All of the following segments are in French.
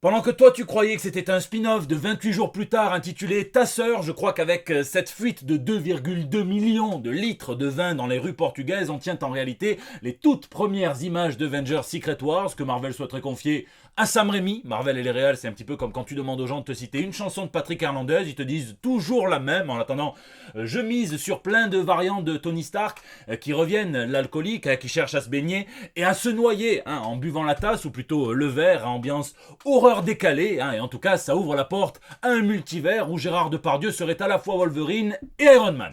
Pendant que toi tu croyais que c'était un spin-off de 28 jours plus tard intitulé Ta sœur, je crois qu'avec cette fuite de 2,2 millions de litres de vin dans les rues portugaises, on tient en réalité les toutes premières images d'Avengers Secret Wars que Marvel souhaiterait confier à Sam Raimi. Marvel et les réals, c'est un petit peu comme quand tu demandes aux gens de te citer une chanson de Patrick Hernandez, ils te disent toujours la même. En attendant, je mise sur plein de variantes de Tony Stark qui reviennent, l'alcoolique qui cherche à se baigner et à se noyer en buvant la tasse ou plutôt le verre à ambiance horreur décalée, et en tout cas ça ouvre la porte à un multivers où Gérard Depardieu serait à la fois Wolverine et Iron Man.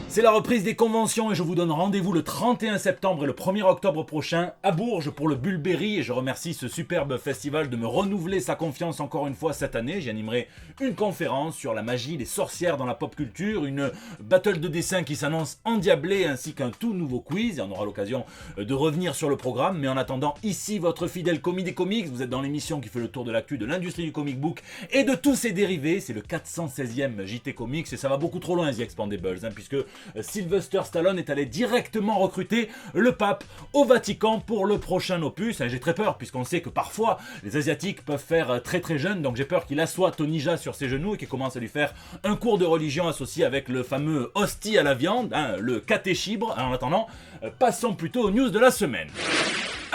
C'est la reprise des conventions et je vous donne rendez-vous le 31 septembre et le 1er octobre prochain à Bourges pour le Bulberry et je remercie ce superbe festival de me renouveler sa confiance encore une fois cette année. J'y animerai une conférence sur la magie, les sorcières dans la pop culture, une battle de dessin qui s'annonce endiablée ainsi qu'un tout nouveau quiz et on aura l'occasion de revenir sur le programme. Mais en attendant, ici votre fidèle commis des comics, vous êtes dans l'émission qui fait le tour de l'actu de l'industrie du comic book et de tous ses dérivés. C'est le 416e JT Comics et ça va beaucoup trop loin The Expandables puisque Sylvester Stallone est allé directement recruter le pape au Vatican pour le prochain opus. J'ai très peur puisqu'on sait que parfois les Asiatiques peuvent faire très très jeunes, donc j'ai peur qu'il assoie Tony Jaa sur ses genoux et qu'il commence à lui faire un cours de religion associé avec le fameux hostie à la viande, le catéchibre. En attendant, passons plutôt aux news de la semaine.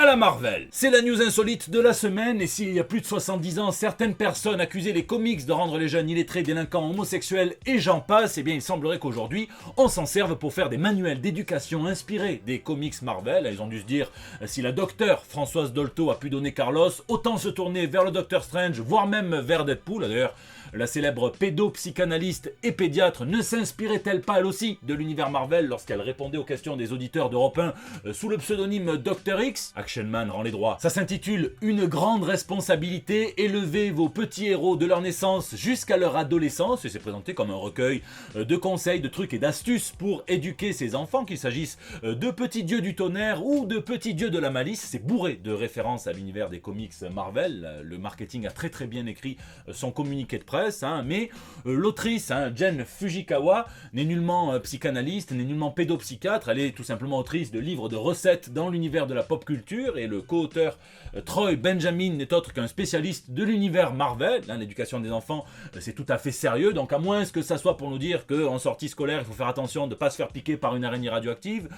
À la Marvel. C'est la news insolite de la semaine et s'il y a plus de 70 ans, certaines personnes accusaient les comics de rendre les jeunes illettrés, délinquants, homosexuels et j'en passe, eh bien il semblerait qu'aujourd'hui, on s'en serve pour faire des manuels d'éducation inspirés des comics Marvel. Ils ont dû se dire, si la docteure Françoise Dolto a pu donner Carlos, autant se tourner vers le Docteur Strange, voire même vers Deadpool. D'ailleurs, la célèbre pédopsychanalyste et pédiatre ne s'inspirait-elle pas elle aussi de l'univers Marvel lorsqu'elle répondait aux questions des auditeurs d'Europe 1 sous le pseudonyme Dr X? Action Man rend les droits. Ça s'intitule Une grande responsabilité, élevez vos petits héros de leur naissance jusqu'à leur adolescence et c'est présenté comme un recueil de conseils, de trucs et d'astuces pour éduquer ses enfants, qu'il s'agisse de petits dieux du tonnerre ou de petits dieux de la malice. C'est bourré de références à l'univers des comics Marvel. Le marketing a très très bien écrit son communiqué de presse. Mais l'autrice, Jen Fujikawa, n'est nullement psychanalyste, n'est nullement pédopsychiatre, elle est tout simplement autrice de livres de recettes dans l'univers de la pop culture, et le co-auteur Troy Benjamin n'est autre qu'un spécialiste de l'univers Marvel. L'éducation des enfants, c'est tout à fait sérieux, donc à moins que ça soit pour nous dire qu'en sortie scolaire, il faut faire attention de ne pas se faire piquer par une araignée radioactive,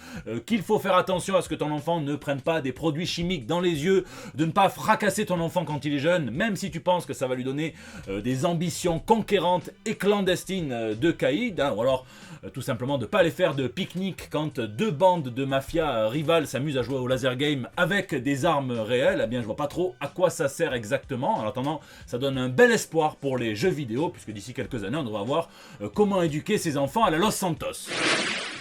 qu'il faut faire attention à ce que ton enfant ne prenne pas des produits chimiques dans les yeux, de ne pas fracasser ton enfant quand il est jeune, même si tu penses que ça va lui donner des ambitions conquérantes et clandestines de caïd, ou alors tout simplement de ne pas aller faire de pique-nique quand deux bandes de mafia rivales s'amusent à jouer au laser game avec des armes réelles. Eh bien je vois pas trop à quoi ça sert exactement. En attendant, ça donne un bel espoir pour les jeux vidéo puisque d'ici quelques années on devra voir comment éduquer ses enfants à la Los Santos.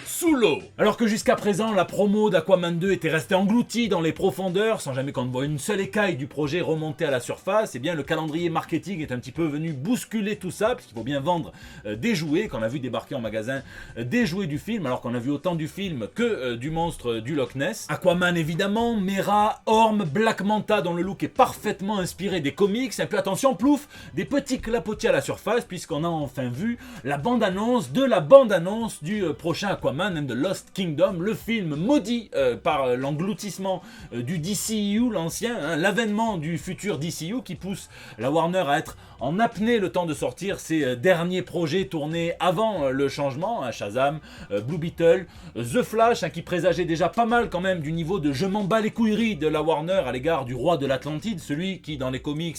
Sous l'eau. Alors que jusqu'à présent, la promo d'Aquaman 2 était restée engloutie dans les profondeurs, sans jamais qu'on ne voit une seule écaille du projet remonter à la surface, eh bien le calendrier marketing est un petit peu venu bousculer tout ça, puisqu'il faut bien vendre des jouets, qu'on a vu débarquer en magasin des jouets du film, alors qu'on a vu autant du film que du monstre du Loch Ness. Aquaman évidemment, Mera, Orm, Black Manta dont le look est parfaitement inspiré des comics, et puis attention, plouf, des petits clapotis à la surface, puisqu'on a enfin vu la bande-annonce de la bande-annonce du prochain Aquaman and the Lost Kingdom, le film maudit par l'engloutissement du DCU, l'ancien, l'avènement du futur DCU qui pousse la Warner à être en apnée le temps de sortir ses derniers projets tournés avant le changement, Shazam, Blue Beetle, The Flash, qui présageait déjà pas mal quand même du niveau de je m'en bats les couilleries de la Warner à l'égard du roi de l'Atlantide, celui qui dans les comics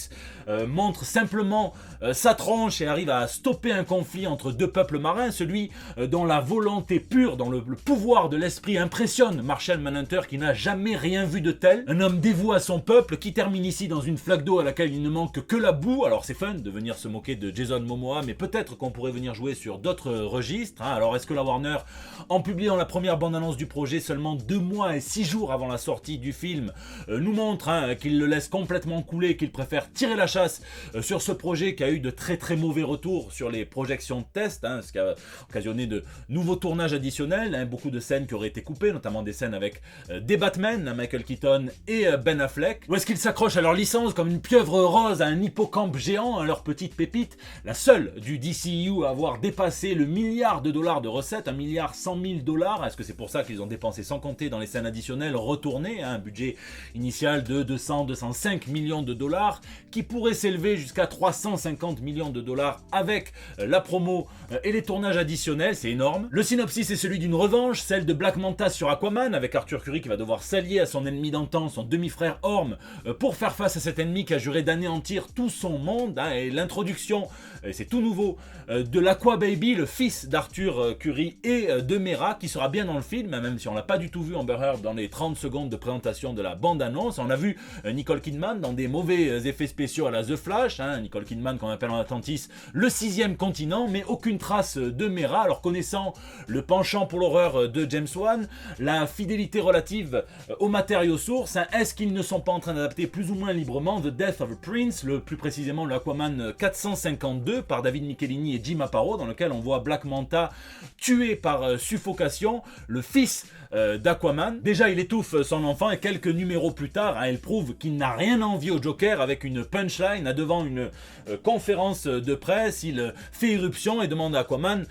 montre simplement sa tronche et arrive à stopper un conflit entre deux peuples marins, celui dont la volonté pure, dont le pouvoir de l'esprit impressionne Martian Manhunter qui n'a jamais rien vu de tel, un homme dévoué à son peuple qui termine ici dans une flaque d'eau à laquelle il ne manque que la boue. Alors c'est fun de venir se moquer de Jason Momoa, mais peut-être qu'on pourrait venir jouer sur d'autres registres. Alors est-ce que la Warner, en publiant la première bande-annonce du projet seulement 2 mois et 6 jours avant la sortie du film, nous montre qu'il le laisse complètement couler, qu'il préfère tirer la chasse sur ce projet qui a eu de très très mauvais retours sur les projections de test, ce qui a occasionné de nouveaux tournages additionnels additionnelles, hein, beaucoup de scènes qui auraient été coupées, notamment des scènes avec des Batman, hein, Michael Keaton et Ben Affleck, ou est-ce qu'ils s'accrochent à leur licence comme une pieuvre rose à un hippocampe géant, à leur petite pépite, la seule du DCU à avoir dépassé le $1 milliard de recettes, $1 milliard 100 000 $. Est-ce que c'est pour ça qu'ils ont dépensé sans compter dans les scènes additionnelles retournées, hein, un budget initial de 205 millions de dollars, qui pourrait s'élever jusqu'à 350 millions de dollars avec la promo et les tournages additionnels, c'est énorme. Le synopsis est celui d'une revanche, celle de Black Manta sur Aquaman, avec Arthur Curry qui va devoir s'allier à son ennemi d'antan, son demi-frère Orm, pour faire face à cet ennemi qui a juré d'anéantir tout son monde, hein, et l'introduction, c'est tout nouveau, de l'Aqua Baby, le fils d'Arthur Curry et de Mera, qui sera bien dans le film, même si on l'a pas du tout vu Amber Heard dans les 30 secondes de présentation de la bande-annonce. On a vu Nicole Kidman dans des mauvais effets spéciaux à la The Flash, hein, Nicole Kidman qu'on appelle en Atlantis le 6e continent, mais aucune trace de Mera. Alors connaissant le penchant pour l'horreur de James Wan, la fidélité relative aux matériaux sources, hein, est-ce qu'ils ne sont pas en train d'adapter plus ou moins librement The Death of a Prince, plus précisément le Aquaman 452 par David Michelinie et Jim Aparo, dans lequel on voit Black Manta tué par suffocation le fils d'Aquaman. Déjà il étouffe son enfant et quelques numéros plus tard, hein, elle prouve qu'il n'a rien envie au Joker avec une punchline, hein, devant une conférence de presse, il fait irruption et demande à Aquaman,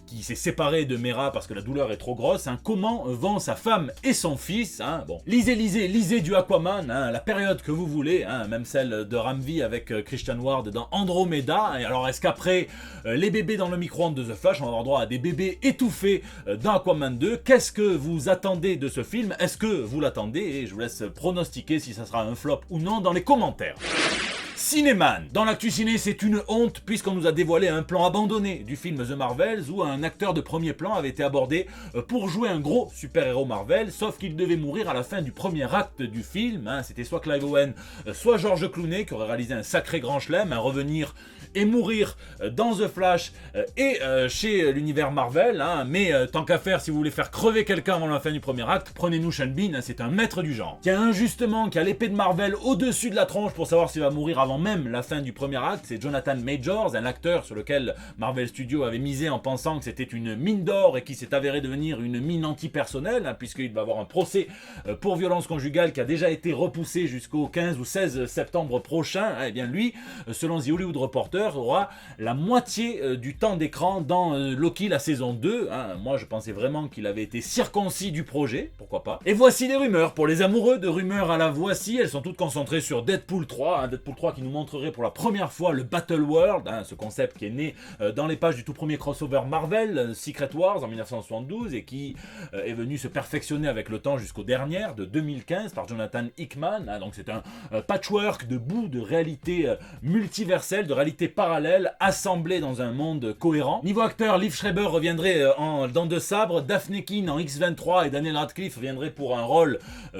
qui s'est séparé de Mera parce que la douleur est trop grosse, hein, comment vont sa femme et son fils, hein. Bon, lisez du Aquaman, hein, la période que vous voulez, hein, même celle de Ramvi avec Christian Ward dans Andromeda. Et alors est-ce qu'après les bébés dans le micro-ondes de The Flash, on va avoir droit à des bébés étouffés dans Aquaman 2? Qu'est-ce que vous attendez de ce film? Est-ce que vous l'attendez? Et je vous laisse pronostiquer si ça sera un flop ou non dans les commentaires. Cinéman. Dans l'actu ciné, c'est une honte puisqu'on nous a dévoilé un plan abandonné du film The Marvels où un acteur de premier plan avait été abordé pour jouer un gros super-héros Marvel, sauf qu'il devait mourir à la fin du premier acte du film, hein. C'était soit Clive Owen, soit George Clooney qui aurait réalisé un sacré grand chelem, à revenir et mourir dans The Flash et chez l'univers Marvel, hein. Mais tant qu'à faire, si vous voulez faire crever quelqu'un avant la fin du premier acte, prenez-nous Sean Bean, hein, c'est un maître du genre. Tiens, injustement, qui a l'épée de Marvel au-dessus de la tronche pour savoir s'il va mourir avant même la fin du premier acte, c'est Jonathan Majors, un acteur sur lequel Marvel Studios avait misé en pensant que c'était une mine d'or et qui s'est avéré devenir une mine antipersonnelle, hein, puisqu'il va avoir un procès pour violence conjugale qui a déjà été repoussé jusqu'au 15 ou 16 septembre prochain. Eh bien lui, selon The Hollywood Reporter, aura la moitié du temps d'écran dans Loki la saison 2. Hein. Moi je pensais vraiment qu'il avait été circoncis du projet, pourquoi pas. Et voici les rumeurs. Pour les amoureux de rumeurs à la voici, elles sont toutes concentrées sur Deadpool 3, hein, Deadpool 3 qui nous montrerait pour la première fois le Battle World, hein, ce concept qui est né dans les pages du tout premier crossover Marvel, Secret Wars en 1972, et qui est venu se perfectionner avec le temps jusqu'aux dernières de 2015 par Jonathan Hickman. Hein, donc c'est un patchwork de bouts de réalité multiverselle, de réalité parallèle, assemblée dans un monde cohérent. Niveau acteur, Liv Schreiber reviendrait en Dents de Sabre, Daphne Keane en X-23 et Daniel Radcliffe reviendraient pour un rôle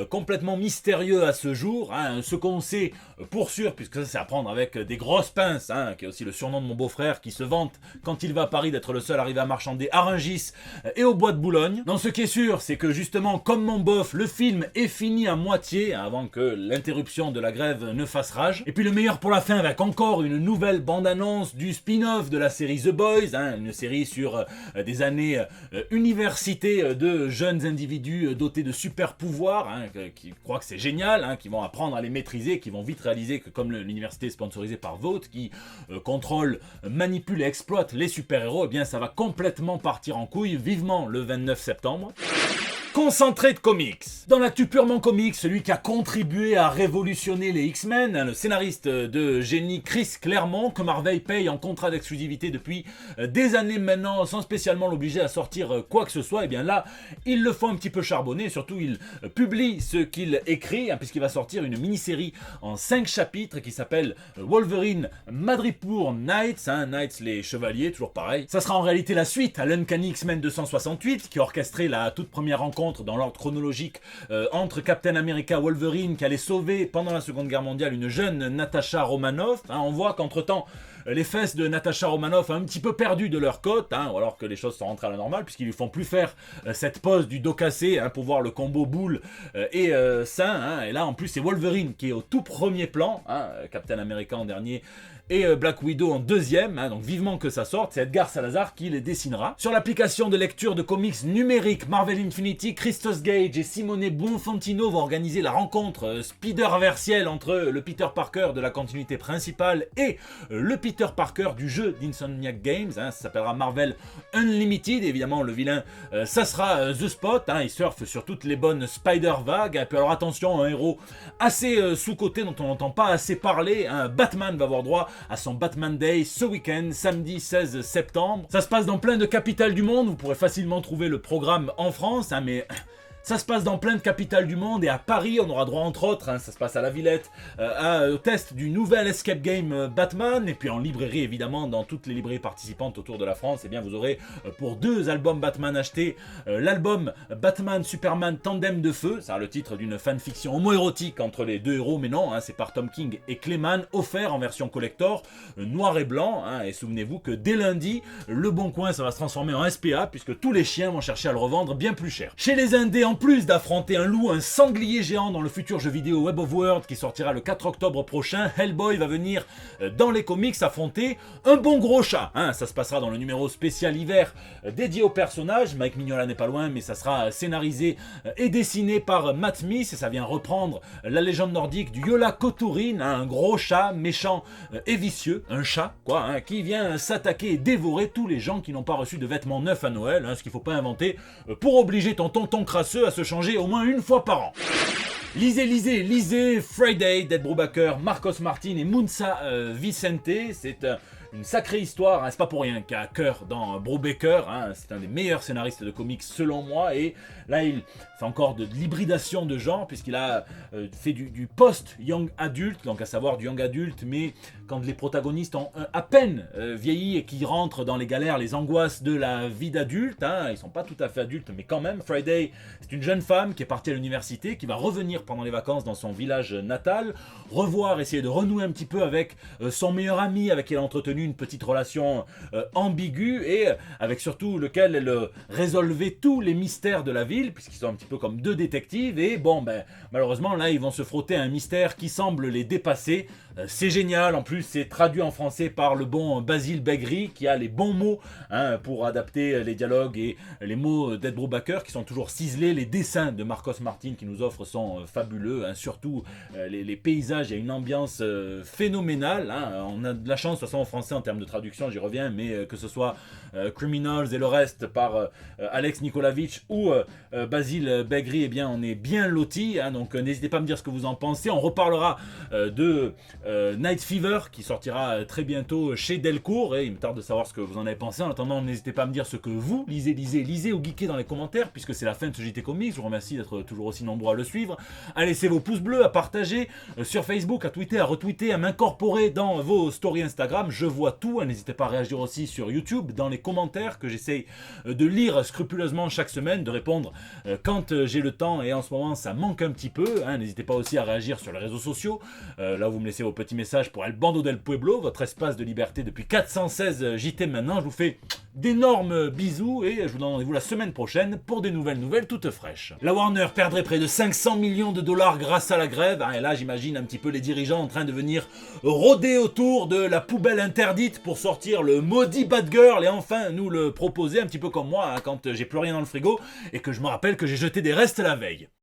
complètement mystérieux à ce jour. Hein, ce qu'on sait pour sûr, puisque ça c'est à prendre avec des grosses pinces, hein, qui est aussi le surnom de mon beau-frère qui se vante quand il va à Paris d'être le seul arrivé à marchander à Rungis et au bois de Boulogne. Non, ce qui est sûr, c'est que justement, comme mon bof, le film est fini à moitié, hein, avant que l'interruption de la grève ne fasse rage. Et puis le meilleur pour la fin, avec encore une nouvelle bande-annonce du spin-off de la série The Boys, hein, une série sur des années université de jeunes individus dotés de super pouvoirs, hein, qui croient que c'est génial, hein, qui vont apprendre à les maîtriser, qui vont vite réaliser que comme l'université est sponsorisée par Vought, qui contrôle, manipule et exploite les super-héros, eh bien ça va complètement partir en couille, vivement le 29 septembre. Concentré de comics. Dans l'actu purement comics, celui qui a contribué à révolutionner les X-Men, hein, le scénariste de génie Chris Claremont, que Marvel paye en contrat d'exclusivité depuis des années maintenant, sans spécialement l'obliger à sortir quoi que ce soit, et bien là, il le faut un petit peu charbonner, et surtout il publie ce qu'il écrit, hein, puisqu'il va sortir une mini-série en 5 chapitres qui s'appelle Wolverine Madripoor Knights, hein, Knights les chevaliers, toujours pareil. Ça sera en réalité la suite à l'Uncanny X-Men 268, qui a orchestré la toute première rencontre dans l'ordre chronologique entre Captain America Wolverine qui allait sauver pendant la Seconde Guerre mondiale une jeune Natasha Romanoff. Hein, on voit qu'entre-temps, les fesses de Natasha Romanoff un petit peu perdues de leur côte, ou alors que les choses sont rentrées à la normale, puisqu'ils lui font plus faire cette pose du dos cassé pour voir le combo boule et sein. Et là, en plus, c'est Wolverine qui est au tout premier plan, Captain America en dernier, et Black Widow en deuxième, donc vivement que ça sorte, c'est Edgar Salazar qui les dessinera. Sur l'application de lecture de comics numérique Marvel Infinity, Christos Gage et Simone Buonfantino vont organiser la rencontre spider-versielle entre le Peter Parker de la continuité principale et le Peter Parker du jeu d'Insomniac Games, ça s'appellera Marvel Unlimited, et évidemment le vilain, ça sera The Spot, il surfe sur toutes les bonnes spider-vagues, et puis alors attention, un héros assez sous-coté dont on n'entend pas assez parler, Batman va avoir droit à son Batman Day ce week-end, samedi 16 septembre. Ça se passe dans plein de capitales du monde, vous pourrez facilement trouver le programme en France, mais ça se passe dans plein de capitales du monde, et à Paris, on aura droit entre autres, ça se passe à la Villette, au test du nouvel escape game Batman, et puis en librairie évidemment, dans toutes les librairies participantes autour de la France, bien vous aurez pour 2 albums Batman achetés, l'album Batman Superman Tandem de Feu, c'est le titre d'une fanfiction homoérotique entre les 2 héros, mais non, c'est par Tom King et Clayman, offert en version collector, noir et blanc, et souvenez-vous que dès lundi, Le Bon Coin ça va se transformer en SPA, puisque tous les chiens vont chercher à le revendre bien plus cher. Chez les indés, en plus d'affronter un loup, un sanglier géant dans le futur jeu vidéo Web of World qui sortira le 4 octobre prochain, Hellboy va venir dans les comics affronter un bon gros chat. Ça se passera dans le numéro spécial hiver dédié au personnage. Mike Mignola n'est pas loin, mais ça sera scénarisé et dessiné par Matt Smith, et ça vient reprendre la légende nordique du Yola Koturin, un gros chat méchant et vicieux, un chat quoi, qui vient s'attaquer et dévorer tous les gens qui n'ont pas reçu de vêtements neufs à Noël, ce qu'il faut pas inventer pour obliger ton tonton crasseux à se changer au moins une fois par an. Lisez Friday d'Ed Brubaker, Marcos Martin et Munsa Vicente. C'est une sacrée histoire, c'est pas pour rien qu'il y a cœur dans Brubaker, c'est un des meilleurs scénaristes de comics selon moi, et là il fait encore de l'hybridation de genre, puisqu'il a fait du post-young adulte, donc à savoir du young adulte, mais quand les protagonistes ont à peine vieilli et qui rentrent dans les galères, les angoisses de la vie d'adulte, ils sont pas tout à fait adultes, mais quand même. Friday, c'est une jeune femme qui est partie à l'université, qui va revenir pendant les vacances dans son village natal, essayer de renouer un petit peu avec son meilleur ami, avec qui elle a entretenu une petite relation ambiguë, et avec surtout lequel elle résolvait tous les mystères de la ville, puisqu'ils sont un petit peu comme 2 détectives, et malheureusement là ils vont se frotter à un mystère qui semble les dépasser. C'est génial, en plus c'est traduit en français par le bon Basile Begri, qui a les bons mots pour adapter les dialogues et les mots d'Ed Brubaker qui sont toujours ciselés. Les dessins de Marcos Martin qui nous offre sont fabuleux, surtout les paysages, il y a une ambiance phénoménale, on a de la chance de toute façon en français en termes de traduction, j'y reviens, mais que ce soit Criminals et le reste par Alex Nikolavitch ou Basile Begri, on est bien lotis, donc n'hésitez pas à me dire ce que vous en pensez. On reparlera de Night Fever qui sortira très bientôt chez Delcourt, et il me tarde de savoir ce que vous en avez pensé. En attendant, n'hésitez pas à me dire ce que vous lisez ou geekez dans les commentaires, puisque c'est la fin de ce JT Comics. Je vous remercie d'être toujours aussi nombreux à le suivre, à laisser vos pouces bleus, à partager sur Facebook, à tweeter, à retweeter, à m'incorporer dans vos stories Instagram. Je vois tout, n'hésitez pas à réagir aussi sur YouTube dans les commentaires que j'essaye de lire scrupuleusement chaque semaine, de répondre quand j'ai le temps, et en ce moment ça manque un petit peu. N'hésitez pas aussi à réagir sur les réseaux sociaux, là vous me laissez vos petits messages pour El Bando del Pueblo, votre espace de liberté depuis 416 JT maintenant. Je vous fais d'énormes bisous, et je vous donne rendez-vous la semaine prochaine pour des nouvelles toutes fraîches. La Warner perdrait près de 500 millions de dollars grâce à la grève, et là j'imagine un petit peu les dirigeants en train de venir rôder autour de la poubelle interdite pour sortir le maudit Batgirl et enfin nous le proposer, un petit peu comme moi quand j'ai plus rien dans le frigo et que je me rappelle que j'ai jeté des restes la veille.